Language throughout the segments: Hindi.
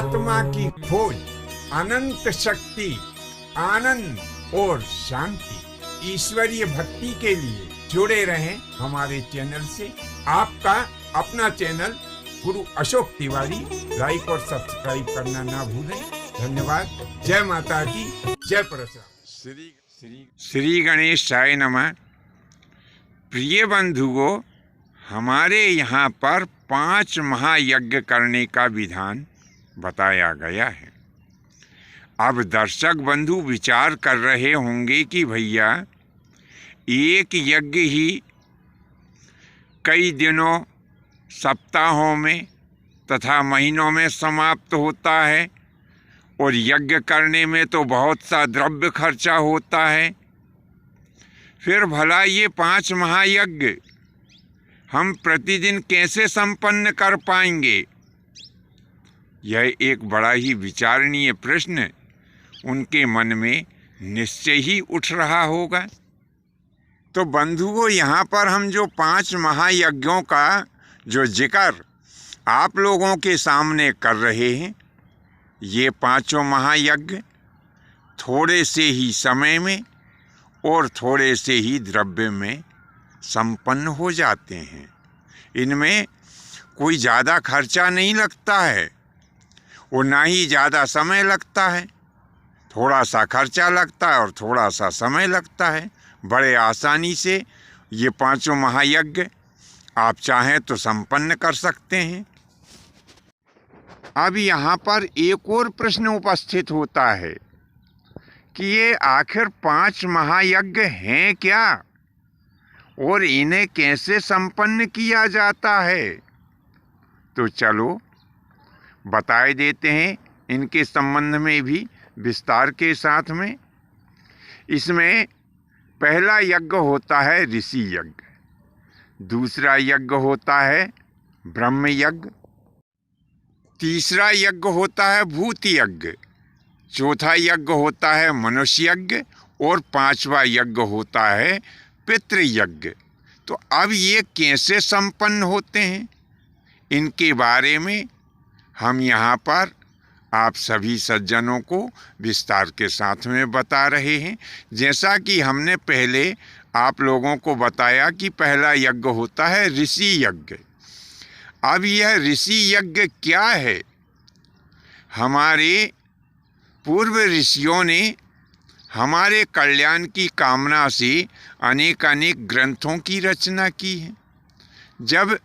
आत्मा की खोज, अनंत शक्ति, आनंद और शांति, ईश्वरीय भक्ति के लिए जुड़े रहें हमारे चैनल से। आपका अपना चैनल गुरु अशोक तिवारी, लाइक और सब्सक्राइब करना ना भूलें। धन्यवाद। जय माता की, जय परशुराम। श्री गणेशाय नमः। प्रिय बंधुओं, हमारे यहाँ पर 5 महायज्ञ करने का विधान बताया गया है। अब दर्शक बंधु विचार कर रहे होंगे कि भैया एक यज्ञ ही कई दिनों, सप्ताहों में तथा महीनों में समाप्त होता है और यज्ञ करने में तो बहुत सा द्रव्य खर्चा होता है। फिर भला ये 5 महायज्ञ हम प्रतिदिन कैसे संपन्न कर पाएंगे? यह एक बड़ा ही विचारणीय प्रश्न उनके मन में निश्चय ही उठ रहा होगा। तो बंधुओं, यहाँ पर हम जो 5 महायज्ञों का जो जिक्र आप लोगों के सामने कर रहे हैं, ये 5 महायज्ञ थोड़े से ही समय में और थोड़े से ही द्रव्य में संपन्न हो जाते हैं। इनमें कोई ज़्यादा खर्चा नहीं लगता है और ना ही ज़्यादा समय लगता है। थोड़ा सा खर्चा लगता है और थोड़ा सा समय लगता है। बड़े आसानी से ये 5 महायज्ञ आप चाहें तो संपन्न कर सकते हैं। अब यहाँ पर एक और प्रश्न उपस्थित होता है कि ये आखिर 5 महायज्ञ हैं क्या और इन्हें कैसे संपन्न किया जाता है? तो चलो बताए देते हैं इनके संबंध में भी विस्तार के साथ में। इसमें पहला यज्ञ होता है ऋषि यज्ञ, दूसरा यज्ञ होता है ब्रह्म यज्ञ, तीसरा यज्ञ होता है भूत यज्ञ, चौथा यज्ञ होता है मनुष्य यज्ञ और 5वां यज्ञ होता है पितृ यज्ञ। तो अब ये कैसे संपन्न होते हैं, इनके बारे में हम यहाँ पर आप सभी सज्जनों को विस्तार के साथ में बता रहे हैं। जैसा कि हमने पहले आप लोगों को बताया कि पहला यज्ञ होता है ऋषि यज्ञ। अब यह ऋषि यज्ञ क्या है? हमारे पूर्व ऋषियों ने हमारे कल्याण की कामना से अनेक अनेक ग्रंथों की रचना की है। जब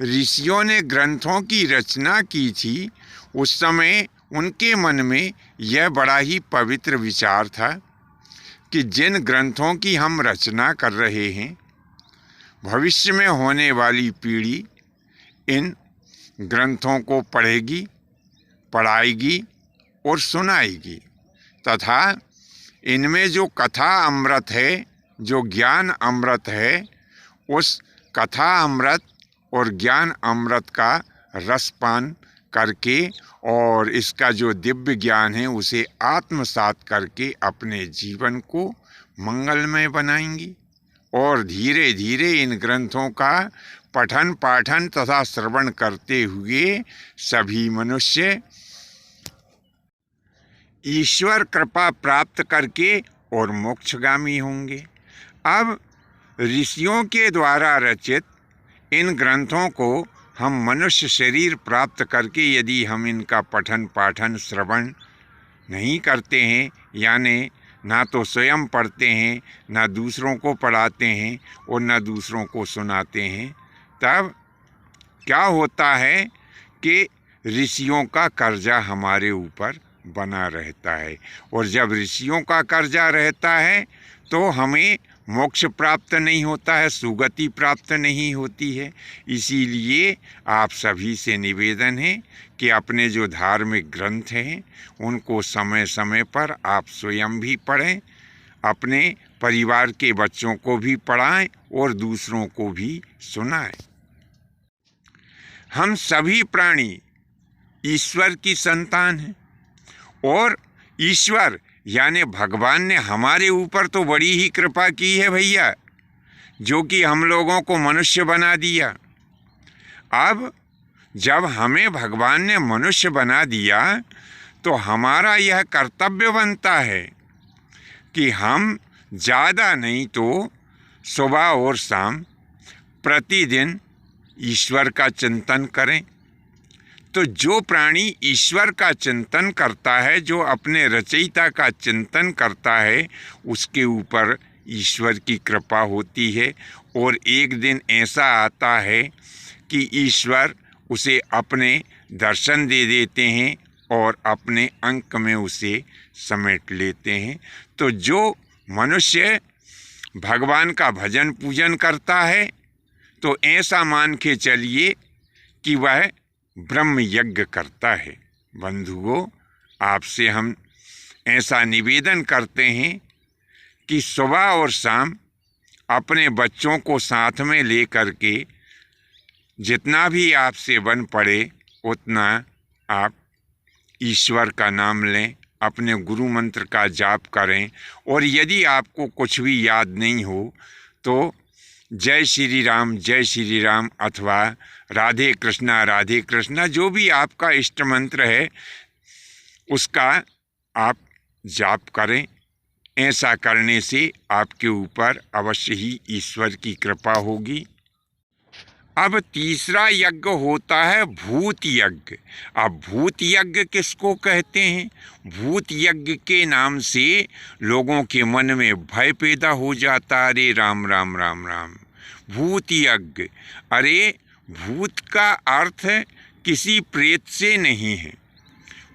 ऋषियों ने ग्रंथों की रचना की थी, उस समय उनके मन में यह बड़ा ही पवित्र विचार था कि जिन ग्रंथों की हम रचना कर रहे हैं, भविष्य में होने वाली पीढ़ी इन ग्रंथों को पढ़ेगी, पढ़ाएगी और सुनाएगी तथा इनमें जो कथा अमृत है, जो ज्ञान अमृत है, उस कथा अमृत और ज्ञान अमृत का रसपान करके और इसका जो दिव्य ज्ञान है उसे आत्मसात करके अपने जीवन को मंगलमय बनाएंगी। और धीरे धीरे इन ग्रंथों का पठन पाठन तथा श्रवण करते हुए सभी मनुष्य ईश्वर कृपा प्राप्त करके और मोक्षगामी होंगे। अब ऋषियों के द्वारा रचित इन ग्रंथों को हम मनुष्य शरीर प्राप्त करके यदि हम इनका पठन पाठन श्रवण नहीं करते हैं, यानी ना तो स्वयं पढ़ते हैं, ना दूसरों को पढ़ाते हैं और ना दूसरों को सुनाते हैं, तब क्या होता है कि ऋषियों का कर्जा हमारे ऊपर बना रहता है। और जब ऋषियों का कर्जा रहता है तो हमें मोक्ष प्राप्त नहीं होता है, सुगति प्राप्त नहीं होती है। इसीलिए आप सभी से निवेदन है कि अपने जो धार्मिक ग्रंथ हैं उनको समय समय पर आप स्वयं भी पढ़ें, अपने परिवार के बच्चों को भी पढ़ाएं और दूसरों को भी सुनाएं। हम सभी प्राणी ईश्वर की संतान हैं और ईश्वर यानी भगवान ने हमारे ऊपर तो बड़ी ही कृपा की है भैया, जो कि हम लोगों को मनुष्य बना दिया। अब जब हमें भगवान ने मनुष्य बना दिया तो हमारा यह कर्तव्य बनता है कि हम ज़्यादा नहीं तो सुबह और शाम प्रतिदिन ईश्वर का चिंतन करें। तो जो प्राणी ईश्वर का चिंतन करता है, जो अपने रचयिता का चिंतन करता है, उसके ऊपर ईश्वर की कृपा होती है। और एक दिन ऐसा आता है कि ईश्वर उसे अपने दर्शन दे देते हैं और अपने अंक में उसे समेट लेते हैं। तो जो मनुष्य भगवान का भजन पूजन करता है तो ऐसा मान के चलिए कि वह ब्रह्म यज्ञ करता है। बंधुओं, आपसे हम ऐसा निवेदन करते हैं कि सुबह और शाम अपने बच्चों को साथ में ले कर के जितना भी आपसे बन पड़े उतना आप ईश्वर का नाम लें, अपने गुरु मंत्र का जाप करें। और यदि आपको कुछ भी याद नहीं हो तो जय श्री राम अथवा राधे कृष्णा जो भी आपका इष्ट मंत्र है उसका आप जाप करें। ऐसा करने से आपके ऊपर अवश्य ही ईश्वर की कृपा होगी। अब तीसरा यज्ञ होता है भूत यज्ञ। अब भूत यज्ञ किसको कहते हैं? भूत यज्ञ के नाम से लोगों के मन में भय पैदा हो जाता। अरे राम राम राम राम, भूत यज्ञ। अरे भूत का अर्थ किसी प्रेत से नहीं है,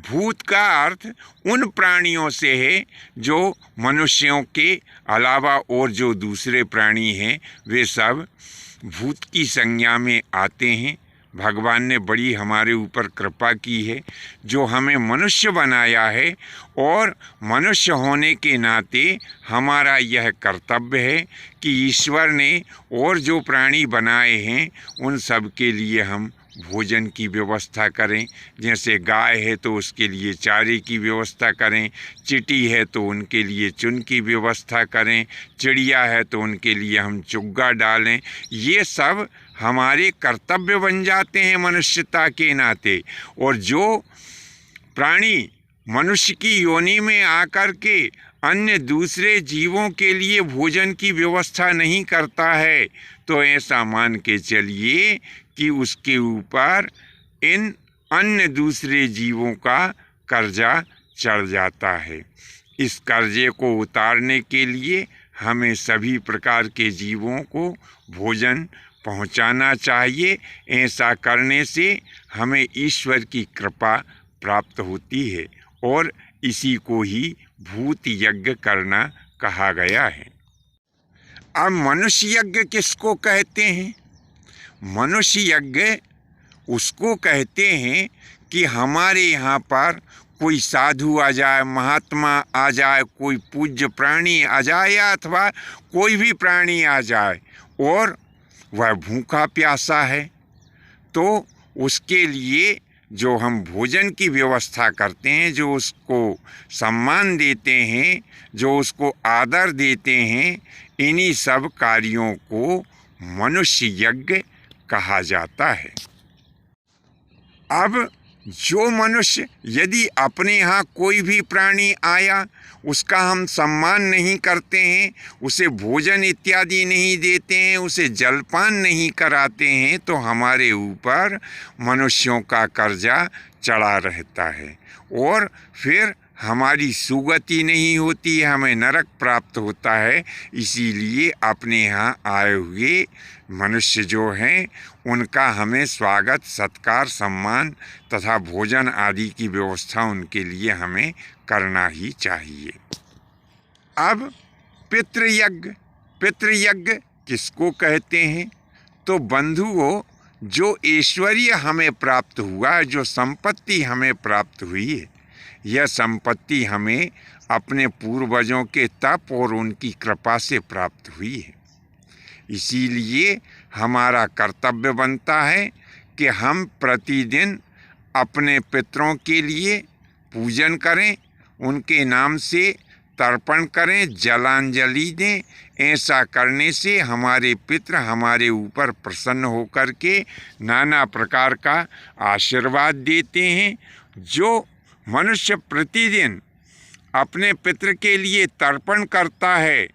भूत का अर्थ उन प्राणियों से है जो मनुष्यों के अलावा और जो दूसरे प्राणी हैं वे सब भूत की संज्ञा में आते हैं। भगवान ने बड़ी हमारे ऊपर कृपा की है जो हमें मनुष्य बनाया है, और मनुष्य होने के नाते हमारा यह कर्तव्य है कि ईश्वर ने और जो प्राणी बनाए हैं उन सब के लिए हम भोजन की व्यवस्था करें। जैसे गाय है तो उसके लिए चारे की व्यवस्था करें, चींटी है तो उनके लिए चुन की व्यवस्था करें, चिड़िया है तो उनके लिए हम चुग्गा डालें। ये सब हमारे कर्तव्य बन जाते हैं मनुष्यता के नाते। और जो प्राणी मनुष्य की योनि में आकर के अन्य दूसरे जीवों के लिए भोजन की व्यवस्था नहीं करता है तो ऐसा मान के चलिए कि उसके ऊपर इन अन्य दूसरे जीवों का कर्जा चढ़ जाता है। इस कर्जे को उतारने के लिए हमें सभी प्रकार के जीवों को भोजन पहुंचाना चाहिए। ऐसा करने से हमें ईश्वर की कृपा प्राप्त होती है और इसी को ही भूत यज्ञ करना कहा गया है। अब मनुष्य यज्ञ किसको कहते हैं? मनुष्य यज्ञ उसको कहते हैं कि हमारे यहाँ पर कोई साधु आ जाए, महात्मा आ जाए, कोई पूज्य प्राणी आ जाए या अथवा कोई भी प्राणी आ जाए और वह भूखा प्यासा है तो उसके लिए जो हम भोजन की व्यवस्था करते हैं, जो उसको सम्मान देते हैं, जो उसको आदर देते हैं, इन्हीं सब कार्यों को मनुष्य यज्ञ कहा जाता है। अब जो मनुष्य यदि अपने यहाँ कोई भी प्राणी आया उसका हम सम्मान नहीं करते हैं, उसे भोजन इत्यादि नहीं देते हैं, उसे जलपान नहीं कराते हैं तो हमारे ऊपर मनुष्यों का कर्जा चढ़ा रहता है और फिर हमारी सुगति नहीं होती, हमें नरक प्राप्त होता है। इसीलिए अपने यहाँ आए हुए मनुष्य जो हैं उनका हमें स्वागत, सत्कार, सम्मान तथा भोजन आदि की व्यवस्था उनके लिए हमें करना ही चाहिए। अब पितृयज्ञ किसको कहते हैं? तो बंधुओं, जो ऐश्वर्य हमें प्राप्त हुआ, जो संपत्ति हमें प्राप्त हुई है, यह संपत्ति हमें अपने पूर्वजों के तप और उनकी कृपा से प्राप्त हुई है। इसीलिए हमारा कर्तव्य बनता है कि हम प्रतिदिन अपने पितरों के लिए पूजन करें, उनके नाम से तर्पण करें, जलांजलि दें। ऐसा करने से हमारे पितृ हमारे ऊपर प्रसन्न होकर के नाना प्रकार का आशीर्वाद देते हैं। जो मनुष्य प्रतिदिन अपने पितृ के लिए तर्पण करता है,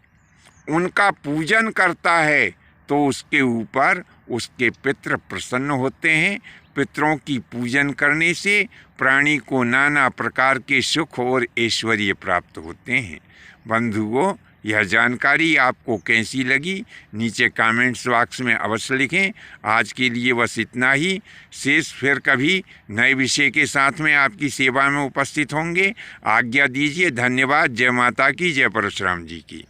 उनका पूजन करता है, तो उसके ऊपर उसके पितृ प्रसन्न होते हैं। पितरों की पूजन करने से प्राणी को नाना प्रकार के सुख और ऐश्वर्य प्राप्त होते हैं। बंधुओं, यह जानकारी आपको कैसी लगी नीचे कमेंट्स बॉक्स में अवश्य लिखें। आज के लिए बस इतना ही। शेष फिर कभी नए विषय के साथ में आपकी सेवा में उपस्थित होंगे। आज्ञा दीजिए। धन्यवाद। जय माता की, जय परशुराम जी की।